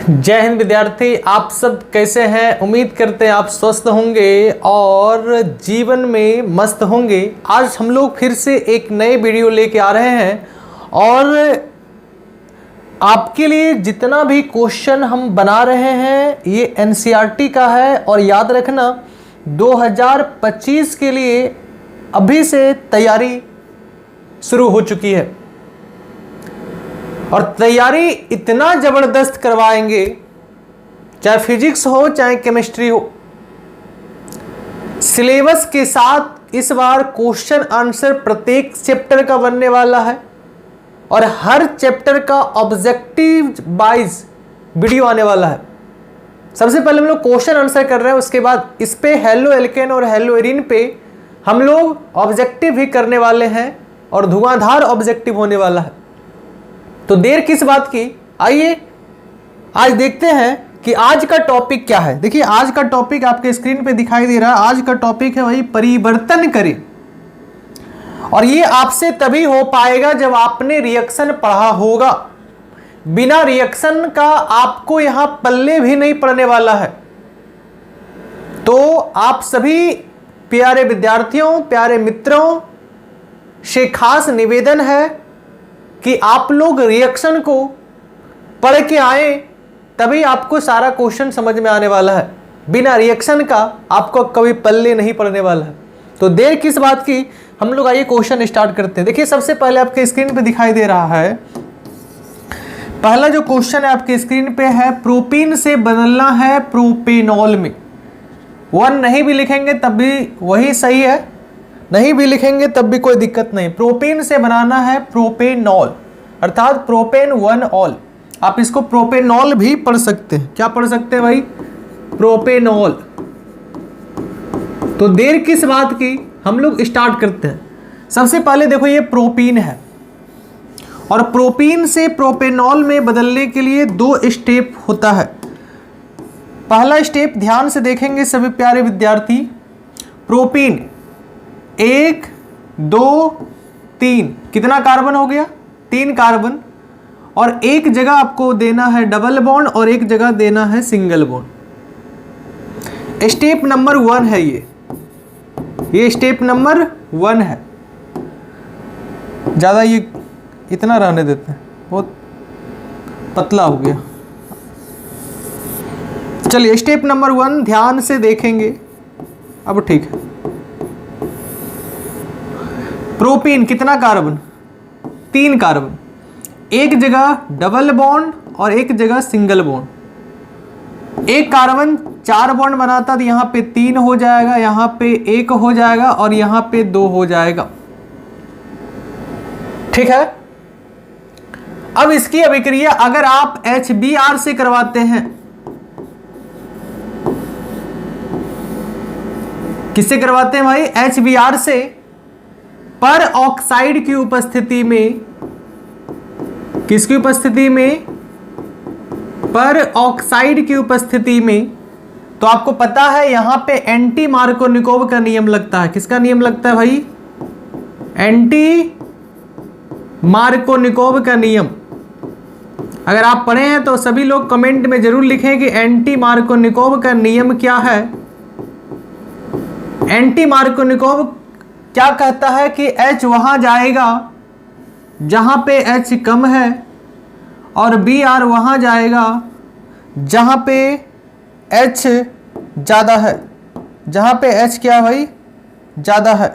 जय हिंद विद्यार्थी, आप सब कैसे हैं। उम्मीद करते हैं आप स्वस्थ होंगे और जीवन में मस्त होंगे। आज हम लोग फिर से एक नए वीडियो लेके आ रहे हैं और आपके लिए जितना भी क्वेश्चन हम बना रहे हैं ये एनसीईआरटी का है। और याद रखना 2025 के लिए अभी से तैयारी शुरू हो चुकी है और तैयारी इतना जबरदस्त करवाएंगे, चाहे फिजिक्स हो चाहे केमिस्ट्री हो। सिलेबस के साथ इस बार क्वेश्चन आंसर प्रत्येक चैप्टर का बनने वाला है और हर चैप्टर का ऑब्जेक्टिव वाइज वीडियो आने वाला है। सबसे पहले हम लोग क्वेश्चन आंसर कर रहे हैं, उसके बाद इस पे हेलो एल्केन और हेलो एरीन पे हम लोग ऑब्जेक्टिव भी करने वाले हैं और धुआंधार ऑब्जेक्टिव होने वाला है। तो देर किस बात की, आइए आज देखते हैं कि आज का टॉपिक क्या है। देखिए आज का टॉपिक आपके स्क्रीन पे दिखाई दे रहा है। आज का टॉपिक है वही परिवर्तन करें, और ये आपसे तभी हो पाएगा जब आपने रिएक्शन पढ़ा होगा। बिना रिएक्शन का आपको यहां पल्ले भी नहीं पड़ने वाला है। तो आप सभी प्यारे विद्यार्थियों, प्यारे मित्रों से खास निवेदन है कि आप लोग रिएक्शन को पढ़ के आए, तभी आपको सारा क्वेश्चन समझ में आने वाला है। बिना रिएक्शन का आपको कभी पल्ले नहीं पड़ने वाला है। तो देर किस बात की, हम लोग आइए क्वेश्चन स्टार्ट करते हैं। देखिए सबसे पहले आपके स्क्रीन पे दिखाई दे रहा है, पहला जो क्वेश्चन है आपके स्क्रीन पे है, प्रोपीन से बदलना है प्रोपेनॉल में। 1 नहीं भी लिखेंगे तब भी वही सही है, नहीं भी लिखेंगे तब भी कोई दिक्कत नहीं। प्रोपेन से बनाना है प्रोपेनॉल, अर्थात प्रोपेन 1 ऑल। आप इसको प्रोपेनॉल भी पढ़ सकते हैं। क्या पढ़ सकते हैं भाई? प्रोपेनॉल। तो देर किस बात की, हम लोग स्टार्ट करते हैं। सबसे पहले देखो ये प्रोपीन है और प्रोपीन से प्रोपेनॉल में बदलने के लिए 2 स्टेप होता है। पहला स्टेप ध्यान से देखेंगे सभी प्यारे विद्यार्थी, प्रोपीन 1 2 3 कितना कार्बन हो गया? 3 कार्बन, और एक जगह आपको देना है डबल बॉन्ड और एक जगह देना है सिंगल बॉन्ड। स्टेप नंबर 1 है ये स्टेप नंबर 1 है। ज़्यादा ये इतना रहने देते हैं, बहुत पतला हो गया। चलिए स्टेप नंबर 1 ध्यान से देखेंगे, अब ठीक है। प्रोपीन कितना कार्बन? 3 कार्बन, एक जगह डबल बॉन्ड और एक जगह सिंगल बॉन्ड। एक कार्बन 4 बॉन्ड बनाता तो यहां पे 3 हो जाएगा, यहां पे 1 हो जाएगा और यहां पे 2 हो जाएगा। ठीक है। अब इसकी अभिक्रिया अगर आप HBr से करवाते हैं, किससे करवाते हैं भाई? HBr से। पर ऑक्साइड की उपस्थिति में, किसकी उपस्थिति में? पर ऑक्साइड की उपस्थिति में। तो आपको पता है यहां पे एंटी मार्कोनिकोव का नियम लगता है। किसका नियम लगता है भाई? एंटी मार्कोनिकोव का नियम। अगर आप पढ़े हैं तो सभी लोग कमेंट में जरूर लिखें कि एंटी मार्कोनिकोव का नियम क्या है। एंटी मार्कोनिकोव क्या कहता है कि H वहां जाएगा जहां पे H कम है और Br वहां जाएगा जहां पे H ज्यादा है। जहां पे H क्या भाई? ज्यादा है।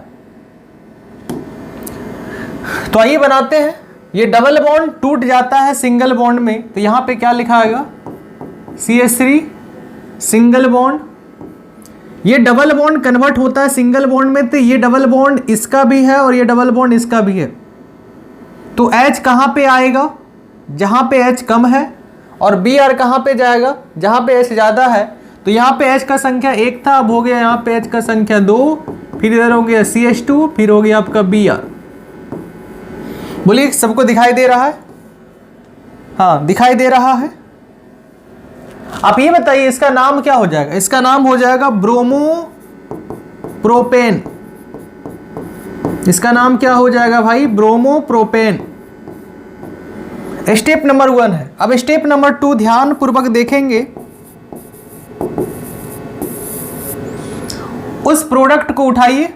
तो आइए बनाते हैं। ये डबल बॉन्ड टूट जाता है सिंगल बॉन्ड में, तो यहां पे क्या लिखा आएगा? CH3 single bond. ये डबल बॉन्ड कन्वर्ट होता है सिंगल बॉन्ड में, तो ये डबल बॉन्ड इसका भी है और ये डबल बॉन्ड इसका भी है। तो H कहां पे आएगा? जहां पे H कम है, और Br कहां पे जाएगा? जहां पे H ज्यादा है। तो यहां पे H का संख्या 1 था, अब हो गया यहां पे H का संख्या 2, फिर इधर हो गया CH2, फिर हो गया आपका Br। बोलिए सबको दिखाई दे रहा है? हाँ दिखाई दे रहा है। आप ये बताइए इसका नाम क्या हो जाएगा? इसका नाम हो जाएगा ब्रोमो प्रोपेन। इसका नाम क्या हो जाएगा भाई? Bromo propane. स्टेप नंबर 1 है। अब स्टेप नंबर 2 ध्यान पूर्वक देखेंगे। उस प्रोडक्ट को उठाइए,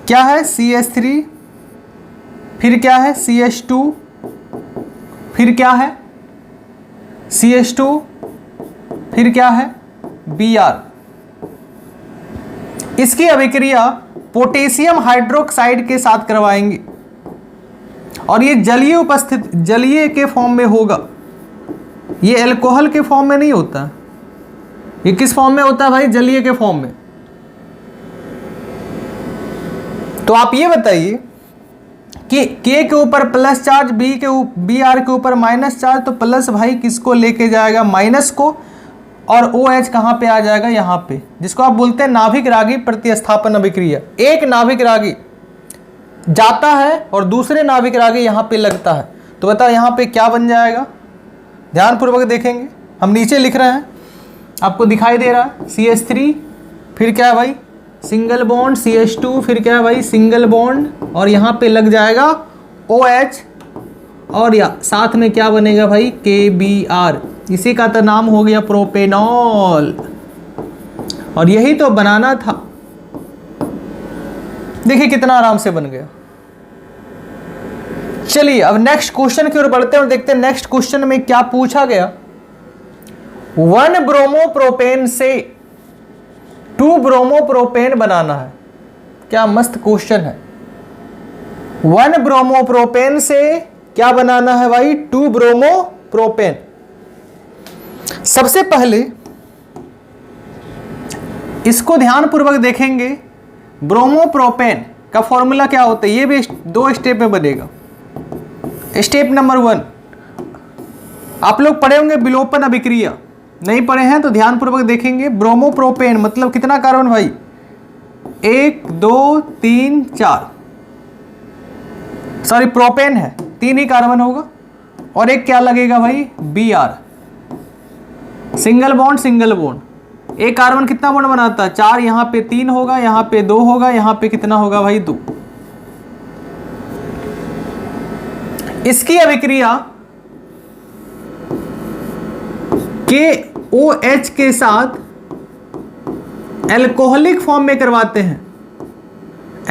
क्या है CH3, फिर क्या है CH2, फिर क्या है CH2, फिर क्या है Br। इसकी अभिक्रिया पोटेशियम हाइड्रोक्साइड के साथ करवाएंगे और ये जलीय के फॉर्म में होगा। ये अल्कोहल के फॉर्म में नहीं होता, ये किस फॉर्म में होता है भाई? जलीय के फॉर्म में। तो आप ये बताइए कि K के ऊपर प्लस चार्ज, Br के ऊपर माइनस चार्ज, तो प्लस भाई किसको लेके जाएगा? माइनस को। और OH कहाँ पे आ जाएगा? यहाँ पे, जिसको आप बोलते हैं नाभिक रागी प्रतिस्थापन अभिक्रिया। एक नाभिक रागी जाता है और दूसरे नाभिक रागी यहाँ पे लगता है, तो बताओ यहाँ पे क्या बन जाएगा? ध्यान पूर्वक देखेंगे, हम नीचे लिख रहे हैं, आपको दिखाई दे रहा है CH3, फिर क्या है भाई? सिंगल बॉन्ड CH2, फिर क्या है भाई? सिंगल बॉन्ड, और यहाँ पे लग जाएगा OH, और या साथ में क्या बनेगा भाई? KBr। इसी का तो नाम हो गया प्रोपेनॉल, और यही तो बनाना था। देखिए कितना आराम से बन गया। चलिए अब नेक्स्ट क्वेश्चन की ओर बढ़ते हैं और देखते हैं नेक्स्ट क्वेश्चन में क्या पूछा गया। 1 ब्रोमोप्रोपेन से 2 ब्रोमोप्रोपेन बनाना है। क्या मस्त क्वेश्चन है। 1 ब्रोमोप्रोपेन से क्या बनाना है भाई? 2 ब्रोमोप्रोपेन। सबसे पहले इसको ध्यान पूर्वक देखेंगे। ब्रोमोप्रोपेन का फॉर्मूला क्या होता है? ये भी 2 स्टेप में बनेगा। स्टेप नंबर 1 आप लोग पढ़े होंगे विलोपन अभिक्रिया, नहीं पढ़े हैं तो ध्यान पूर्वक देखेंगे। ब्रोमोप्रोपेन मतलब कितना कार्बन भाई? 1 2 3 4, सॉरी प्रोपेन है, 3 ही कार्बन होगा, और एक क्या लगेगा भाई? Br। Single bond single bond, एक कार्बन कितना बॉन्ड बनाता है? 4, यहाँ पे 3 होगा, यहाँ पे 2 होगा, यहाँ पे कितना होगा भाई? 2। इसकी अभिक्रिया KOH के साथ एल्कोहलिक फॉर्म में करवाते हैं।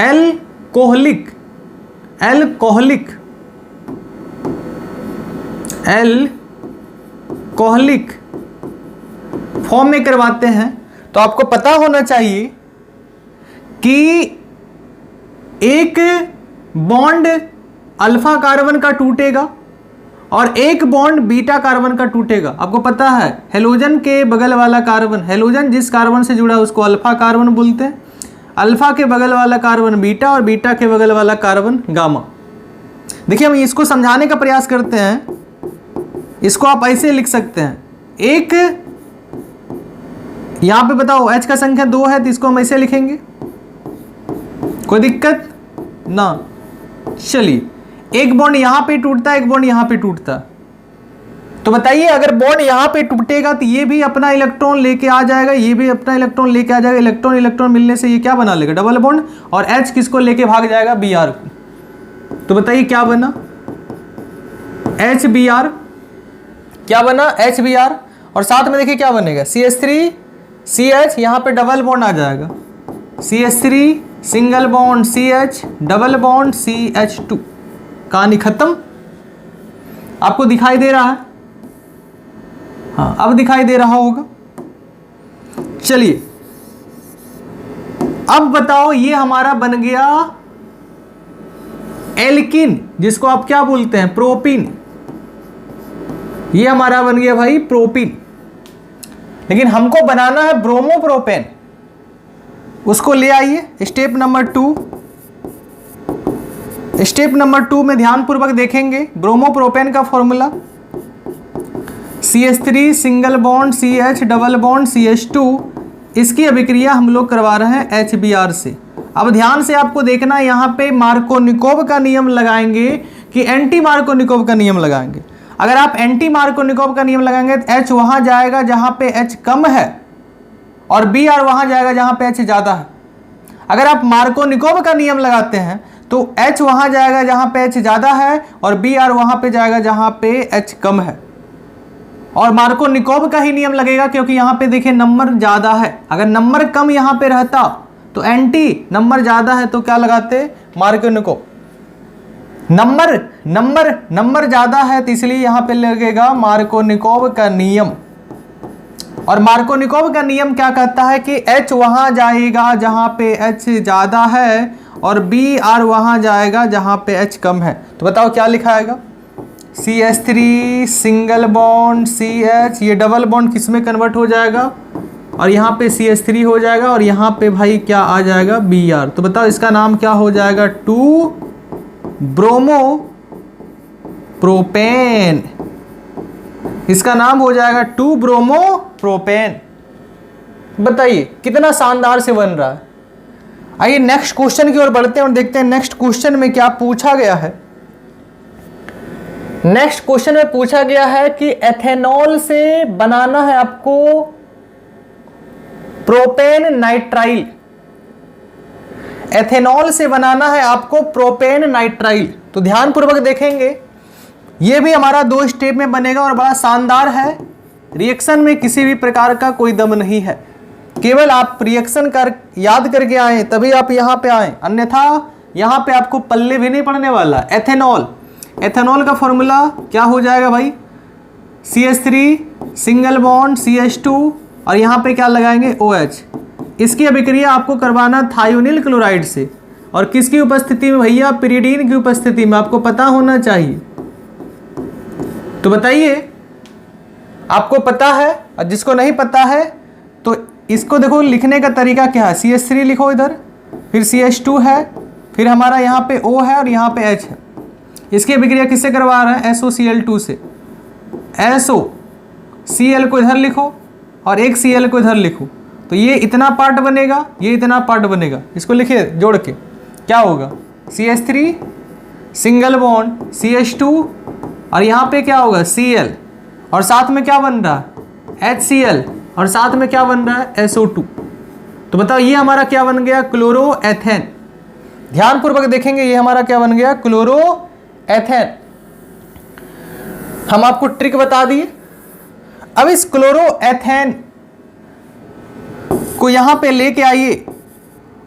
एल्कोहलिक फॉर्म में करवाते हैं। तो आपको पता होना चाहिए कि एक बॉन्ड अल्फा कार्बन का टूटेगा और एक बॉन्ड बीटा कार्बन का टूटेगा। आपको पता है हेलोजन के बगल वाला कार्बन, हेलोजन जिस कार्बन से जुड़ा है उसको अल्फा कार्बन बोलते हैं, अल्फा के बगल वाला कार्बन बीटा और बीटा के बगल वाला कार्बन गामा। देखिए हम इसको समझाने का प्रयास करते हैं। इसको आप ऐसे लिख सकते हैं, एक यहां पे बताओ H का संख्या 2 है तो इसको हम ऐसे लिखेंगे, कोई दिक्कत ना। चलिए एक बॉन्ड यहां पे टूटता है, एक बॉन्ड यहां पे टूटता है, तो बताइए अगर बॉन्ड यहां पे टूटेगा तो ये भी अपना इलेक्ट्रॉन लेके आ जाएगा, ये भी अपना इलेक्ट्रॉन लेके आ जाएगा। इलेक्ट्रॉन इलेक्ट्रॉन मिलने से ये क्या बना लेगा? Double bond. और H किसको लेके भाग जाएगा? Br को। तो बताइए क्या बना? HBr। क्या बना? HBr। और साथ में देखिए क्या बनेगा? CH3 CH, यहां पे डबल बॉन्ड आ जाएगा, CH3 single bond CH, double bond CH2। कहानी खत्म। आपको दिखाई दे रहा है? हाँ अब दिखाई दे रहा होगा। चलिए अब बताओ, ये हमारा बन गया एल्किन, जिसको आप क्या बोलते हैं? प्रोपीन। ये हमारा बन गया भाई प्रोपीन। लेकिन हमको बनाना है ब्रोमोप्रोपेन। उसको ले आइए स्टेप नंबर 2। स्टेप नंबर 2 में ध्यानपूर्वक देखेंगे ब्रोमोप्रोपेन का formula CH3 single bond CH, double bond CH2। इसकी अभिक्रिया हम लोग करवा रहे हैं HBr से। अब ध्यान से आपको देखना, यहाँ पे मार्कोनिकोव का नियम लगाएंगे कि एंटी मार्कोनिकोव का नियम लगाएंगे। अगर आप एंटी मार्कोनिकोव का नियम लगाएंगे तो H वहां जाएगा जहां पे H कम है और Br वहां जाएगा जहां पे H ज्यादा है। अगर आप मार्कोनिकोव का नियम लगाते हैं तो तो H वहां जाएगा जहां पे H ज्यादा है और Br वहां पे जाएगा जहां पे H कम है। और मार्कोनिकोव का ही नियम लगेगा क्योंकि यहां पे देखिए नंबर ज्यादा है। अगर नंबर कम यहां पे रहता तो एंटी, नंबर ज्यादा है तो क्या लगाते, मार्कोनिकोव। नंबर ज्यादा है तो इसलिए यहां पे लगेगा मार्कोनिकोव का नियम। और मार्कोनिकोव का नियम क्या कहता है कि H वहां जाएगा जहां पे H ज्यादा है और Br वहां जाएगा जहां पे H कम है। तो बताओ क्या लिखा आएगा, CH3 सिंगल बॉन्ड CH, ये डबल बॉन्ड किस में कन्वर्ट हो जाएगा और यहाँ पे CH3 हो जाएगा और यहाँ पे भाई क्या आ जाएगा Br। तो बताओ इसका नाम क्या हो जाएगा, 2 ब्रोमो प्रोपेन। इसका नाम हो जाएगा 2 ब्रोमो प्रोपेन। बताइए कितना शानदार से बन रहा है। आइए नेक्स्ट क्वेश्चन की ओर बढ़ते हैं और देखते हैं नेक्स्ट क्वेश्चन में क्या पूछा गया है। नेक्स्ट क्वेश्चन में पूछा गया है कि एथेनॉल से बनाना है आपको प्रोपेन नाइट्राइल। एथेनॉल से बनाना है आपको प्रोपेन नाइट्राइल। तो ध्यानपूर्वक देखेंगे, यह भी हमारा 2 स्टेप में बनेगा और बड़ा शानदार है। रिएक्शन में किसी भी प्रकार का कोई दम नहीं है, केवल आप रिएक्शन कर याद करके आए तभी आप यहां पे आए, अन्यथा यहां पे आपको पल्ले भी नहीं पड़ने वाला। एथेनॉल का फॉर्मूला क्या हो जाएगा भाई, CH3 सिंगल बॉन्ड CH2 और यहां पे क्या लगाएंगे OH। इसकी अभिक्रिया आपको करवाना थायोनिल क्लोराइड से और किसकी उपस्थिति में भैया, पिरिडीन की उपस्थिति में। आपको पता होना चाहिए। तो बताइए आपको पता है, और जिसको नहीं पता है तो इसको देखो लिखने का तरीका क्या है, CH3 लिखो इधर, फिर CH2 है, फिर हमारा यहाँ पे O है और यहाँ पे H है। इसकी अभिक्रिया किससे करवा रहे हैं, SOCl2 से। SOCl को इधर लिखो और एक Cl को इधर लिखो, तो ये इतना पार्ट बनेगा, ये इतना पार्ट बनेगा। इसको लिखिए जोड़ के, क्या होगा, CH3 सिंगल बॉन्ड CH2 और यहाँ पे क्या होगा Cl और साथ में क्या बन रहा है HCl और साथ में क्या बन रहा है SO2। तो बताओ ये हमारा क्या बन गया, क्लोरोएथेन। ध्यानपूर्वक देखेंगे, ये हमारा क्या बन गया, क्लोरोएथेन। हम आपको ट्रिक बता दिए। अब इस क्लोरोएथेन को यहां पे लेके आइए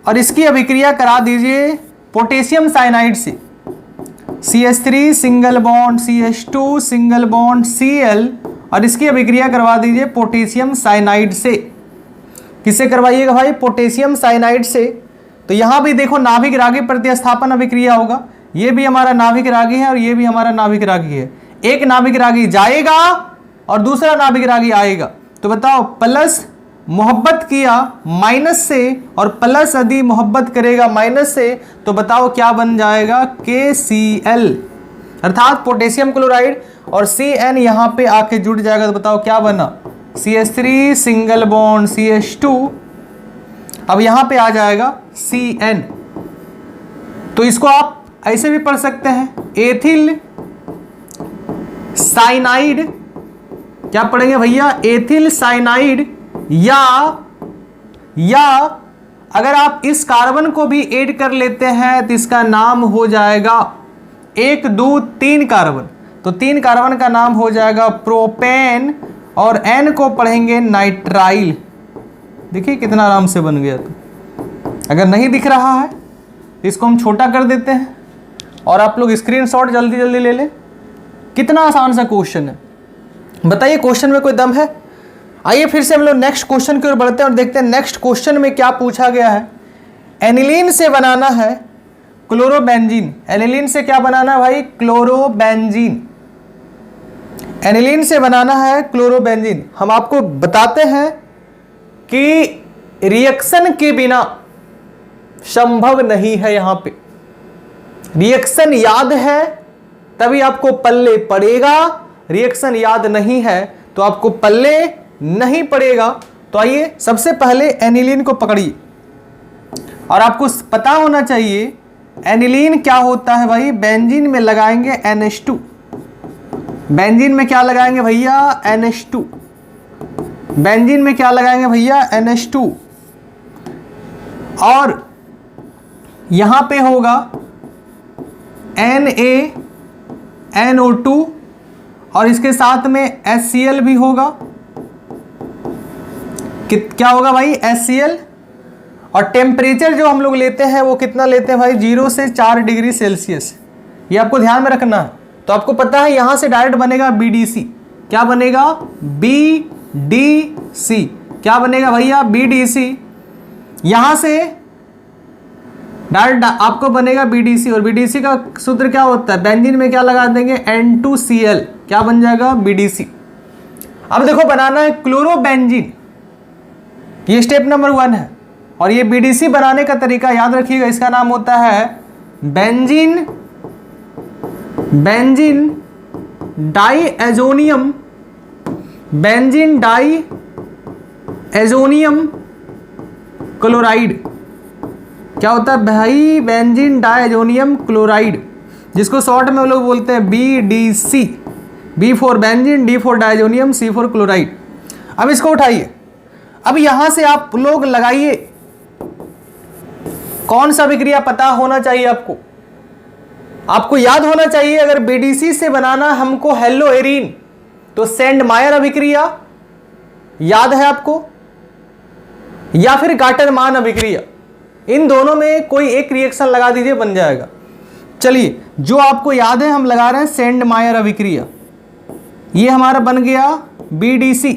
और इसकी अभिक्रिया करा दीजिए पोटेशियम साइनाइड से। CH3 single bond CH2 single bond Cl और इसकी अभिक्रिया करवा दीजिए पोटेशियम साइनाइड से। किससे करवाइएगा भाई, पोटेशियम साइनाइड से। तो यहां भी देखो नाभिक रागी प्रतिस्थापन अभिक्रिया होगा। ये भी हमारा नाभिक रागी है और ये भी हमारा नाभिक रागी है। एक नाभिक रागी जाएगा और दूसरा नाभिक रागी आएगा। तो बताओ प्लस मोहब्बत किया माइनस से और प्लस यदि मोहब्बत करेगा माइनस से, तो बताओ क्या बन जाएगा, KCl अर्थात पोटेशियम क्लोराइड और Cn यहां पे आके जुड़ जाएगा। तो बताओ क्या बना, CH3 सिंगल बॉन्ड CH2, अब यहां पे आ जाएगा Cn। तो इसको आप ऐसे भी पढ़ सकते हैं, एथिल साइनाइड, क्या पढ़ेंगे भैया, एथिल साइनाइड, या अगर आप इस कार्बन को भी ऐड कर लेते हैं तो इसका नाम हो जाएगा 1 2 3 कार्बन। तो 3 कार्बन का नाम हो जाएगा प्रोपेन और N को पढ़ेंगे नाइट्राइल। देखिए कितना आराम से बन गया। तो अगर नहीं दिख रहा है तो इसको हम छोटा कर देते हैं और आप लोग स्क्रीनशॉट जल्दी जल्दी ले लें। कितना आसान सा क्वेश्चन है, बताइए क्वेश्चन में कोई दम है। आइए फिर से हम लोग नेक्स्ट क्वेश्चन की ओर बढ़ते हैं और देखते हैं नेक्स्ट क्वेश्चन में क्या पूछा गया है। एनिलीन से बनाना है क्लोरोबेंजीन। एनिलीन से क्या बनाना है भाई, क्लोरोबेंजीन। एनिलीन से बनाना है क्लोरोबेंजीन। हम आपको बताते हैं कि रिएक्शन के बिना संभव नहीं है। यहां पे रिएक्शन याद है तभी आपको पल्ले पड़ेगा, रिएक्शन याद नहीं है तो आपको पल्ले नहीं पड़ेगा। तो आइए सबसे पहले एनिलीन को पकड़िए और आपको पता होना चाहिए एनिलीन क्या होता है भाई। बेंजीन में लगाएंगे NH2, बेंजीन में क्या लगाएंगे भैया, NH2, बेंजीन में क्या लगाएंगे भैया, NH2। और यहां पे होगा NaNO2 और इसके साथ में HCl भी होगा। क्या होगा भाई? HCl। और टेम्परेचर जो हम लोग लेते हैं वो कितना लेते हैं भाई? 0 से 4 डिग्री सेल्सियस। ये आपको ध्यान में रखना है। तो आपको पता है यहां से डायरेक्ट बनेगा BDC। क्या बनेगा? BDC। क्या बनेगा भैया? BDC। यहां से डायरेक्ट आपको बनेगा BDC। और BDC का सूत्र क्या होता है? बेंजीन में क्या लगा देंगे? N2Cl। क्या बन जाएगा? BDC। अब देखो बनाना है क्लोरोबेंजीन। ये स्टेप नंबर 1 है। और ये BDC बनाने का तरीका याद रखिएगा, इसका नाम होता है बेंजीन डाईएजोनियम क्लोराइड। क्या होता है भाई? बेंजीन डाईएजोनियम क्लोराइड, जिसको शॉर्ट में लोग बोलते हैं BDC। B for benzene, D for diazonium, C for chloride. अब इसको उठाइए। अब यहां से आप लोग लगाइए, कौन सा अभिक्रिया पता होना चाहिए आपको? आपको याद होना चाहिए, अगर BDC से बनाना हमको हेलोएरीन तो सेंड मायर अभिक्रिया याद है आपको, या फिर गाटरमान अभिक्रिया। इन दोनों में कोई एक रिएक्शन लगा दीजिए, बन जाएगा। चलिए, जो आपको याद है हम लगा रहे हैं सेंड मायर अभिक्रिया। ये हमारा बन गया BDC।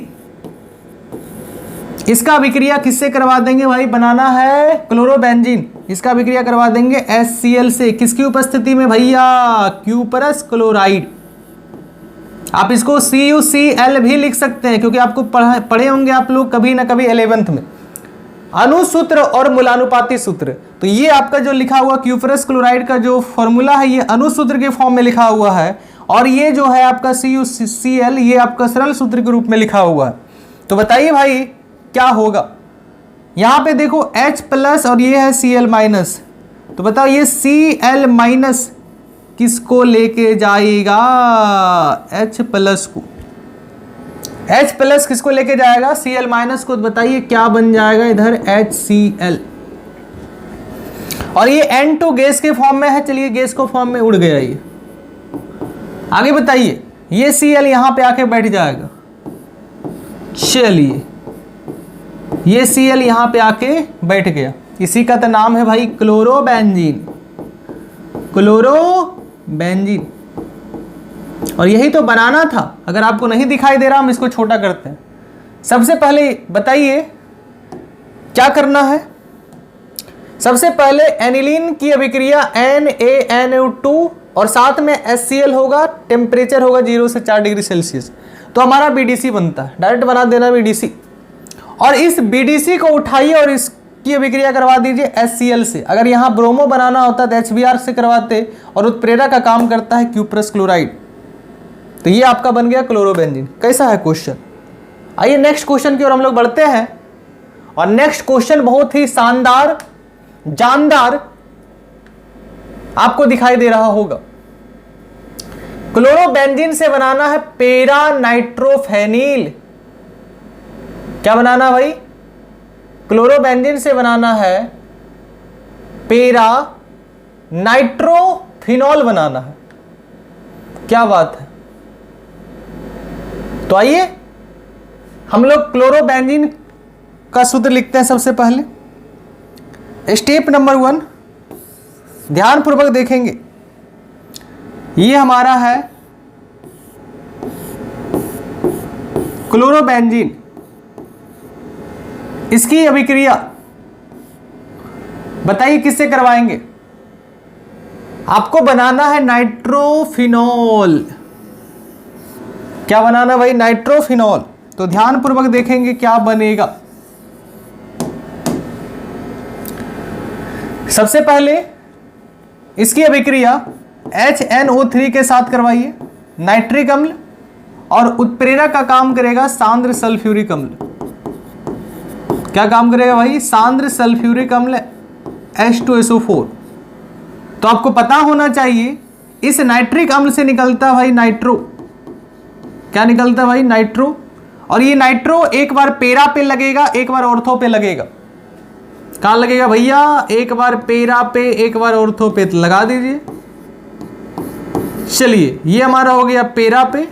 इसका अभिक्रिया किससे करवा देंगे भाई? बनाना है क्लोरोबेंजीन। इसका अभिक्रिया करवा देंगे HCl से। किसकी उपस्थिति में भैया? Cuprous chloride. आप इसको CuCl भी लिख सकते हैं, क्योंकि आपको पढ़े होंगे आप लोग कभी ना कभी 11th में अणुसूत्र और मूलानुपाती सूत्र। तो ये आपका जो लिखा हुआ क्यूपरस क्लोराइड का जो फॉर्मूला है, ये अणुसूत्र के फॉर्म में लिखा हुआ है। और ये जो है आपका CuCl, ये आपका सरल सूत्र के रूप में लिखा हुआ है। तो बताइए भाई क्या होगा? यहां पे देखो H+ और ये है Cl-। तो बताओ ये Cl- किसको लेके जाएगा? H+ को। H+ किसको लेके जाएगा? Cl- को। बताइए क्या बन जाएगा इधर? HCl। और ये N2 गैस के फॉर्म में है। चलिए गैस को फॉर्म में उड़ गया ये। आगे बताइए, ये Cl यहां पे आके बैठ जाएगा। चलिए, ये Cl यहां पे आके बैठ गया। इसी का तो नाम है भाई क्लोरोबेंजीन। और यही तो बनाना था। अगर आपको नहीं दिखाई दे रहा, हम इसको छोटा करते हैं। सबसे पहले बताइए क्या करना है? सबसे पहले एनिलीन की अभिक्रिया NaNO2 और साथ में HCl होगा। टेम्परेचर होगा 0 से 4 डिग्री सेल्सियस। तो हमारा BDC बनता है। डायरेक्ट बना देना BDC। और इस BDC को उठाइए और इसकी अभिक्रिया करवा दीजिए HCl से। अगर यहाँ ब्रोमो बनाना होता तो HBr से करवाते। और उत्प्रेरक का काम करता है क्यूपरस क्लोराइड। तो ये आपका बन गया क्लोरोबेंजीन। कैसा है क्वेश्चन? आइए नेक्स्ट क्वेश्चन की ओर हम लोग बढ़ते हैं। और नेक्स्ट क्वेश्चन बहुत ही शानदार, जानदार आपको दिखाई दे रहा होगा। क्लोरोबेंजीन से बनाना है पेरा नाइट्रोफेनिल। क्या बनाना भाई? क्लोरोबेंजीन से बनाना है पेरा नाइट्रोफिनॉल बनाना है। क्या बात है। तो आइए हम लोग क्लोरोबेंजीन का सूत्र लिखते हैं। सबसे पहले स्टेप नंबर 1 ध्यानपूर्वक देखेंगे। ये हमारा है क्लोरोबेंजीन। इसकी अभिक्रिया बताइए किससे करवाएंगे? आपको बनाना है नाइट्रोफिनॉल। क्या बनाना भाई? नाइट्रोफिनॉल। तो ध्यानपूर्वक देखेंगे क्या बनेगा। सबसे पहले इसकी अभिक्रिया HNO3 के साथ करवाइए, नाइट्रिक अम्ल। और उत्प्रेरक का काम करेगा सांद्र सल्फ्यूरिक अम्ल। क्या काम करेगा भाई? सांद्र सल्फ्यूरिक अम्ल H2SO4। तो आपको पता होना चाहिए इस नाइट्रिक अम्ल से निकलता भाई नाइट्रो। क्या निकलता भाई? नाइट्रो। और ये नाइट्रो एक बार पेरा पे लगेगा, एक बार ऑर्थो पे लगेगा। कहाँ लगेगा भैया? एक बार पेरा पे, एक बार ऑर्थो पे लगा दीजिए। चलिए ये हमारा हो गया पेरा पे,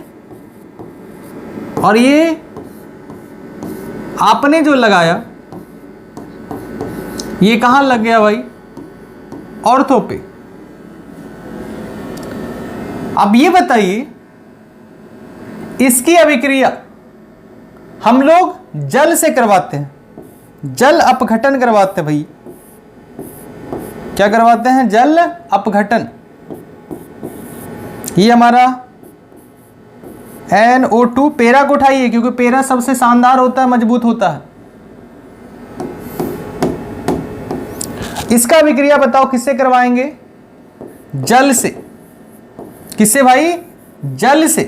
और ये आपने जो लगाया ये कहां लग गया भाई, ऑर्थो पे। अब ये बताइए इसकी अभिक्रिया हम लोग जल से करवाते हैं, जल अपघटन करवाते हैं भाई। क्या करवाते हैं? जल अपघटन। ये हमारा NO2, पेरा को उठाइए क्योंकि पेरा सबसे शानदार होता है, मजबूत होता है। इसका अभिक्रिया बताओ किससे करवाएंगे? जल से। किससे भाई? जल से।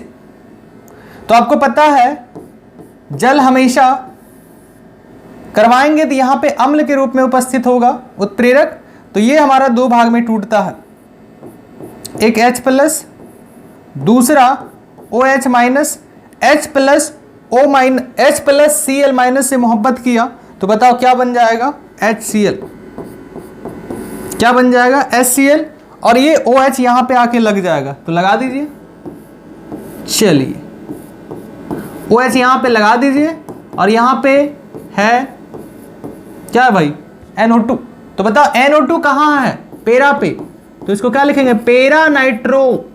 तो आपको पता है जल हमेशा करवाएंगे तो यहां पे अम्ल के रूप में उपस्थित होगा उत्प्रेरक। तो ये हमारा दो भाग में टूटता है, एक H+, दूसरा OH-, H+Cl- से मोहब्बत किया तो बताओ क्या बन जाएगा? HCl। क्या बन जाएगा? HCl। और ये OH यहां पे आके लग जाएगा, तो लगा दीजिए। चलिए OH यहां पे लगा दीजिए, और यहां पे है क्या भाई? NO2। तो बताओ NO2 कहां है? पेरा पे। तो इसको क्या लिखेंगे? पेरा नाइट्रो।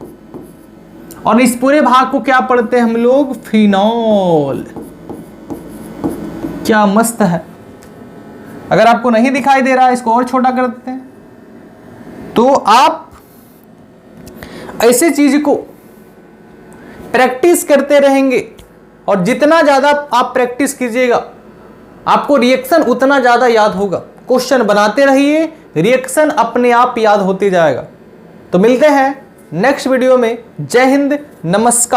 और इस पूरे भाग को क्या पढ़ते हैं हम लोग? फिनॉल। क्या मस्त है। अगर आपको नहीं दिखाई दे रहा है इसको और छोटा कर देते हैं। तो आप ऐसे चीज को प्रैक्टिस करते रहेंगे, और जितना ज्यादा आप प्रैक्टिस कीजिएगा आपको रिएक्शन उतना ज्यादा याद होगा। क्वेश्चन बनाते रहिए, रिएक्शन अपने आप याद होते जाएगा। तो मिलते हैं नेक्स्ट वीडियो में। जय हिंद, नमस्कार।